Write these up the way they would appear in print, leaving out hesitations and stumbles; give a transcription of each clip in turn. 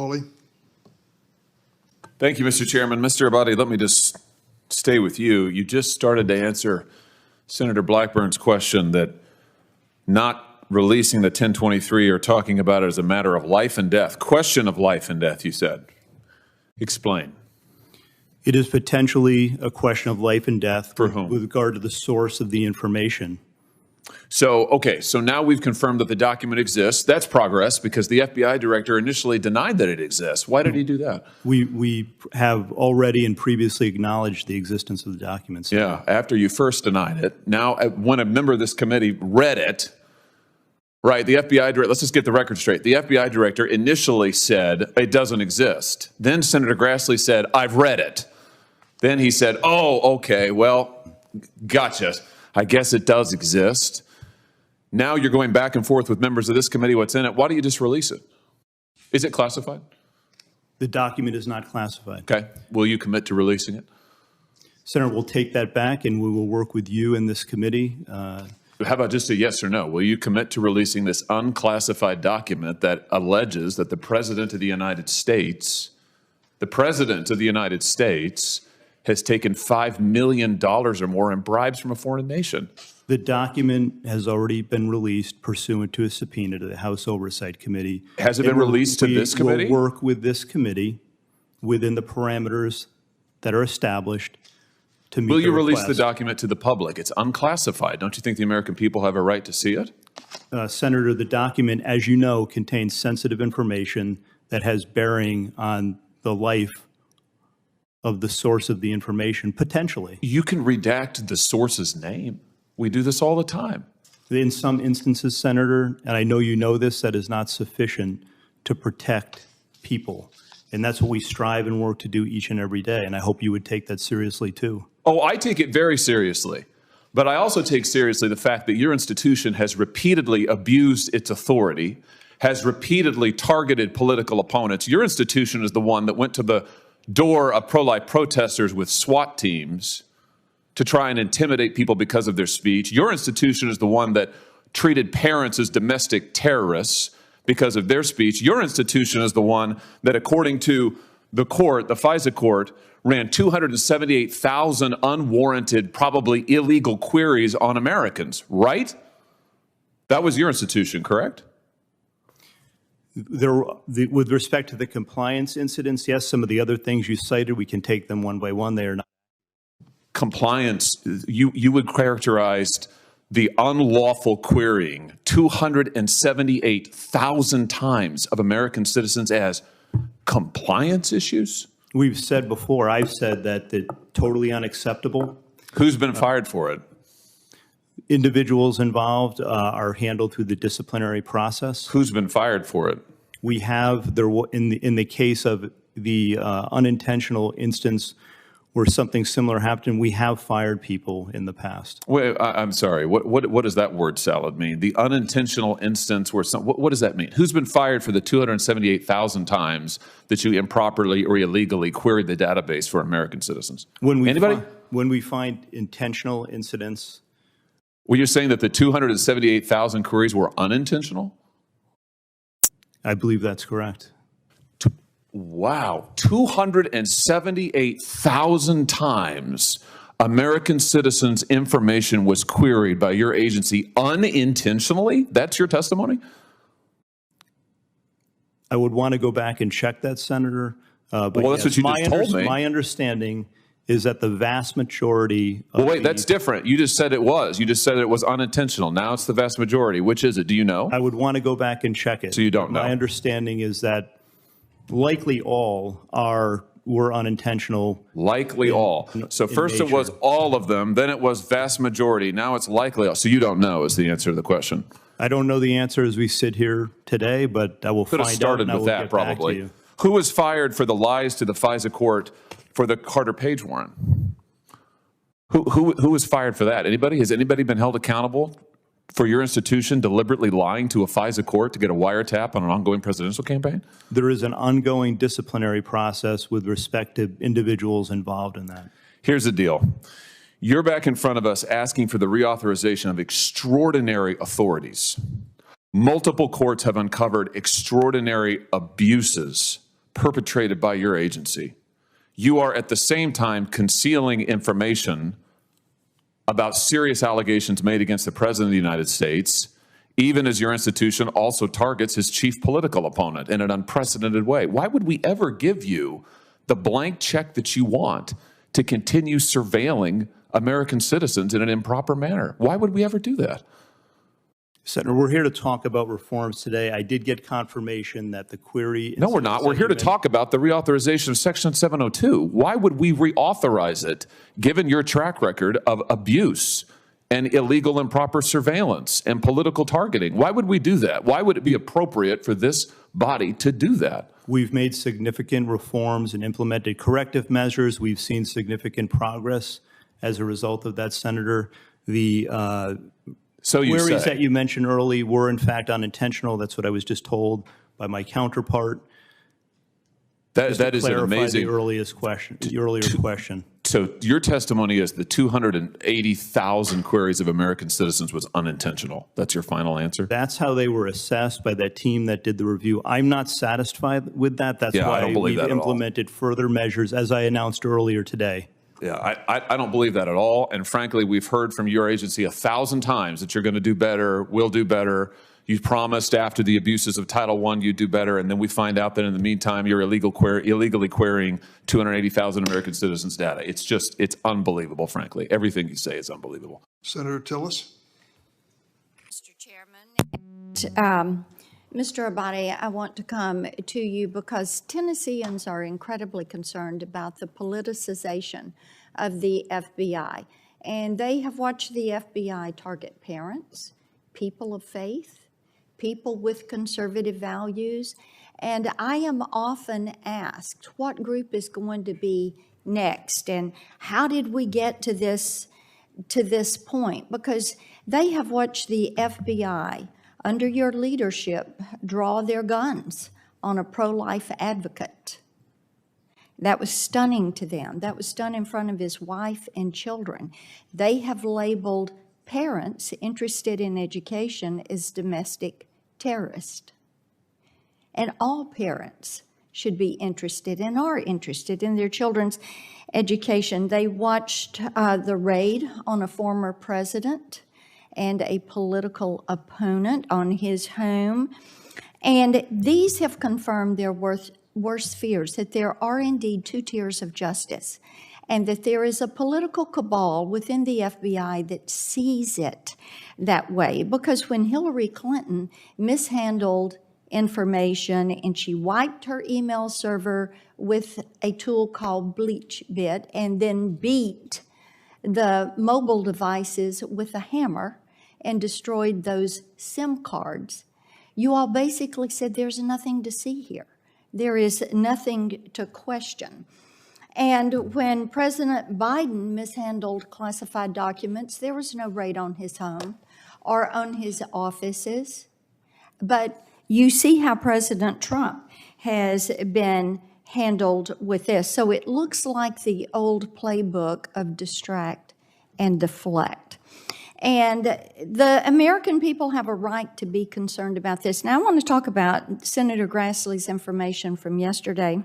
Hawley. Thank you, Mr. Chairman. Mr. Abadi, let me just stay with you. You just started to answer Senator Blackburn's question that not releasing the 1023 or talking about it as a matter of life and death, question of life and death, you said. Explain. It is potentially a question of life and death. For whom? With regard to the source of the information. So, okay, so now we've confirmed that the document exists. That's progress because the FBI director initially denied that it exists. Why did he do that? We have already and previously acknowledged the existence of the documents. Yeah, after you first denied it. Now, when a member of this committee read it, right, the FBI director, let's just get the record straight. The FBI director initially said it doesn't exist. Then Senator Grassley said, I've read it. Then he said, oh, okay, well, gotcha. I guess it does exist. Now you're going back and forth with members of this committee what's in it. Why don't you just release it? Is it classified? The document is not classified. Okay. Will you commit to releasing it? Senator, we'll take that back and we will work with you in this committee. How about just a yes or no? Will you commit to releasing this unclassified document that alleges that the President of the United States, has taken $5 million or more in bribes from a foreign nation? The document has already been released pursuant to a subpoena to the House Oversight Committee. Has it been released to this committee? We'll work with this committee within the parameters that are established to meet the request. Will you release the document to the public? It's unclassified. Don't you think the American people have a right to see it? Senator, the document, as you know, contains sensitive information that has bearing on the life of the source of the information, potentially. You can redact the source's name. We do this all the time. In some instances, Senator, and I know you know this, that is not sufficient to protect people. And that's what we strive and work to do each and every day. And I hope you would take that seriously, too. Oh, I take it very seriously. But I also take seriously the fact that your institution has repeatedly abused its authority, has repeatedly targeted political opponents. Your institution is the one that went to the door of pro-life protesters with SWAT teams to try and intimidate people because of their speech. Your institution is the one that treated parents as domestic terrorists because of their speech. Your institution is the one that, according to the court, the FISA court, ran 278,000 unwarranted, probably illegal queries on Americans, right? That was your institution, correct? With respect to the compliance incidents, yes, some of the other things you cited, we can take them one by one. They are not. Compliance, you would characterize the unlawful querying 278,000 times of American citizens as compliance issues? We've said before, I've said that they're totally unacceptable. Who's been fired for it? Individuals involved are handled through the disciplinary process. Who's been fired for it? We have, in the case of the unintentional instance where something similar happened, we have fired people in the past. Wait, I'm sorry. What does that word salad mean? The unintentional instance where what does that mean? Who's been fired for the 278,000 times that you improperly or illegally queried the database for American citizens? Anybody? When we find intentional incidents. Well, you're saying that the 278,000 queries were unintentional? I believe that's correct. Wow, 278,000 times American citizens' information was queried by your agency unintentionally? That's your testimony? I would want to go back and check that, Senator. But well, that's what you just told me. My understanding is that the vast majority of Well, wait, that's different. You just said it was. You just said it was unintentional. Now it's the vast majority. Which is it? Do you know? I would want to go back and check it. So you don't know? My understanding is that likely all were unintentional. Likely all. So first it was all of them, then it was vast majority. Now it's likely all. So you don't know is the answer to the question. I don't know the answer as we sit here today, but I will find out. Could have started with that probably. Who was fired for the lies to the FISA court for the Carter Page warrant? Who was fired for that? Anybody? Has anybody been held accountable for your institution deliberately lying to a FISA court to get a wiretap on an ongoing presidential campaign? There is an ongoing disciplinary process with respect to individuals involved in that. Here's the deal. You're back in front of us asking for the reauthorization of extraordinary authorities. Multiple courts have uncovered extraordinary abuses perpetrated by your agency, you are at the same time concealing information about serious allegations made against the President of the United States, even as your institution also targets his chief political opponent in an unprecedented way. Why would we ever give you the blank check that you want to continue surveilling American citizens in an improper manner? Why would we ever do that? Senator, we're here to talk about reforms today. I did get confirmation that the query... No, we're not. We're here to talk about the reauthorization of Section 702. Why would we reauthorize it, given your track record of abuse and illegal improper surveillance and political targeting? Why would we do that? Why would it be appropriate for this body to do that? We've made significant reforms and implemented corrective measures. We've seen significant progress as a result of that, Senator. The queries that you mentioned early were, in fact, unintentional. That's what I was just told by my counterpart. That is an amazing... the earlier question. So your testimony is the 280,000 queries of American citizens was unintentional. That's your final answer? That's how they were assessed by that team that did the review. I'm not satisfied with that. That's why we've implemented further measures, as I announced earlier today. Yeah, I don't believe that at all. And frankly, we've heard from your agency 1,000 times that you're going to do better, will do better. You promised after the abuses of Title I you'd do better, and then we find out that in the meantime you're illegally querying 280,000 American citizens' data. It's unbelievable, frankly. Everything you say is unbelievable. Senator Tillis. Mr. Chairman. Mr. Aide, I want to come to you because Tennesseans are incredibly concerned about the politicization of the FBI. And they have watched the FBI target parents, people of faith, people with conservative values. And I am often asked, what group is going to be next? And how did we get to this point? Because they have watched the FBI under your leadership, draw their guns on a pro-life advocate. That was stunning to them. That was done in front of his wife and children. They have labeled parents interested in education as domestic terrorists. And all parents should be interested and are interested in their children's education. They watched the raid on a former president and a political opponent on his home. And these have confirmed their worst fears, that there are indeed two tiers of justice, and that there is a political cabal within the FBI that sees it that way. Because when Hillary Clinton mishandled information and she wiped her email server with a tool called BleachBit and then beat the mobile devices with a hammer and destroyed those SIM cards, you all basically said there's nothing to see here. There is nothing to question. And when President Biden mishandled classified documents, there was no raid on his home or on his offices. But you see how President Trump has been handled with this. So it looks like the old playbook of distract and deflect. And the American people have a right to be concerned about this. Now, I want to talk about Senator Grassley's information from yesterday,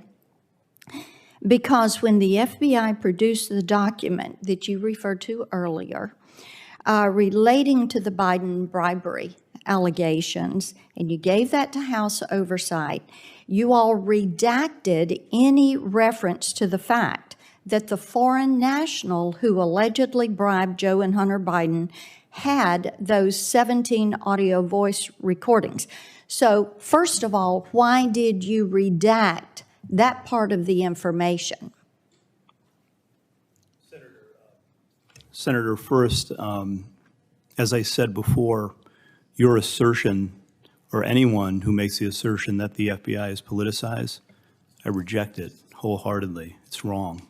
because when the FBI produced the document that you referred to earlier relating to the Biden bribery allegations, and you gave that to House Oversight, you all redacted any reference to the fact that the foreign national who allegedly bribed Joe and Hunter Biden had those 17 audio voice recordings. So first of all, why did you redact that part of the information? Senator, first, as I said before, your assertion, or anyone who makes the assertion that the FBI is politicized, I reject it wholeheartedly. It's wrong.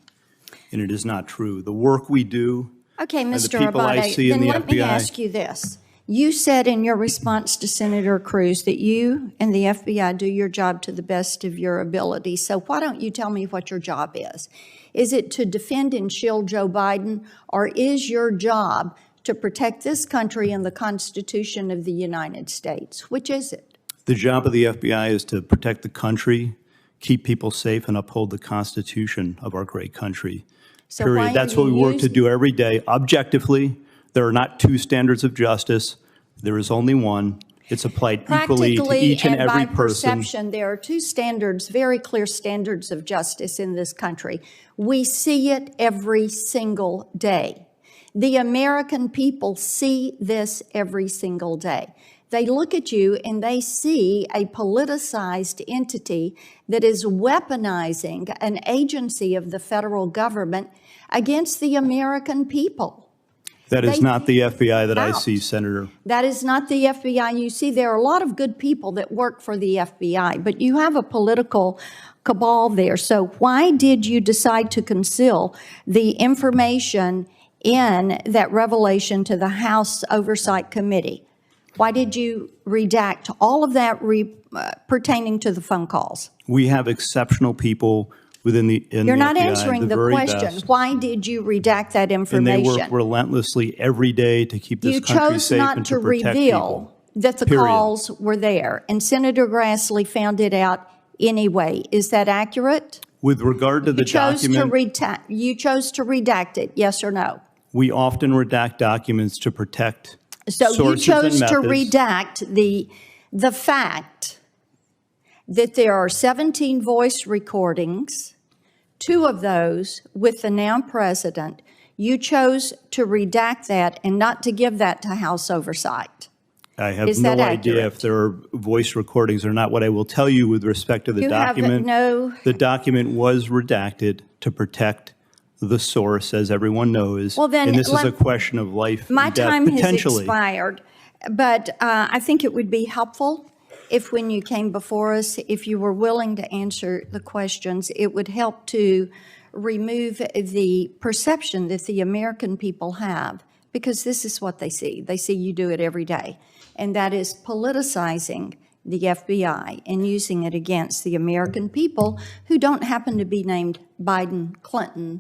And it is not true. The work we do, okay, Mr. the people I see in the FBI. Let me ask you this. You said in your response to Senator Cruz that you and the FBI do your job to the best of your ability. So why don't you tell me what your job is? Is it to defend and shield Joe Biden, or is your job to protect this country and the Constitution of the United States? Which is it? The job of the FBI is to protect the country, keep people safe and uphold the Constitution of our great country. So why Period. are That's what we you work to using- do every day. Objectively, there are not two standards of justice. There is only one. It's applied equally to Practically each and every by person. perception, there are two standards, very clear standards of justice in this country. We see it every single day. The American people see this every single day. They look at you and they see a politicized entity that is weaponizing an agency of the federal government against the American people. That is They not the FBI that I out. see, Senator. That is not the FBI. You see, there are a lot of good people that work for the FBI, but you have a political cabal there. So why did you decide to conceal the information in that revelation to the House Oversight Committee? Why did you redact all of that pertaining to the phone calls? We have exceptional people in the You're not FBI, answering the very question. best. Why did you redact that And they information? work relentlessly every day to keep this You country chose safe not and to to protect reveal people. that the Period. calls were there, and Senator Grassley found it out anyway. Is that accurate? With regard to the You chose to redact it, yes or no? we often redact documents to protect So you sources chose and to methods. redact the fact that there are 17 voice recordings, 2 of those with the now president. You chose to redact that and not to give that to House Oversight. I have Is no that idea accurate? if there are voice recordings or not. What I will tell you with respect to the You have document, no- the document was redacted to protect the source, as everyone knows. Well, then and this is let- a question of life My and death, time has potentially. expired, but I think it would be helpful if when you came before us, if you were willing to answer the questions, it would help to remove the perception that the American people have, because this is what they see. They see you do it every day, and that is politicizing the FBI and using it against the American people who don't happen to be named Biden, Clinton,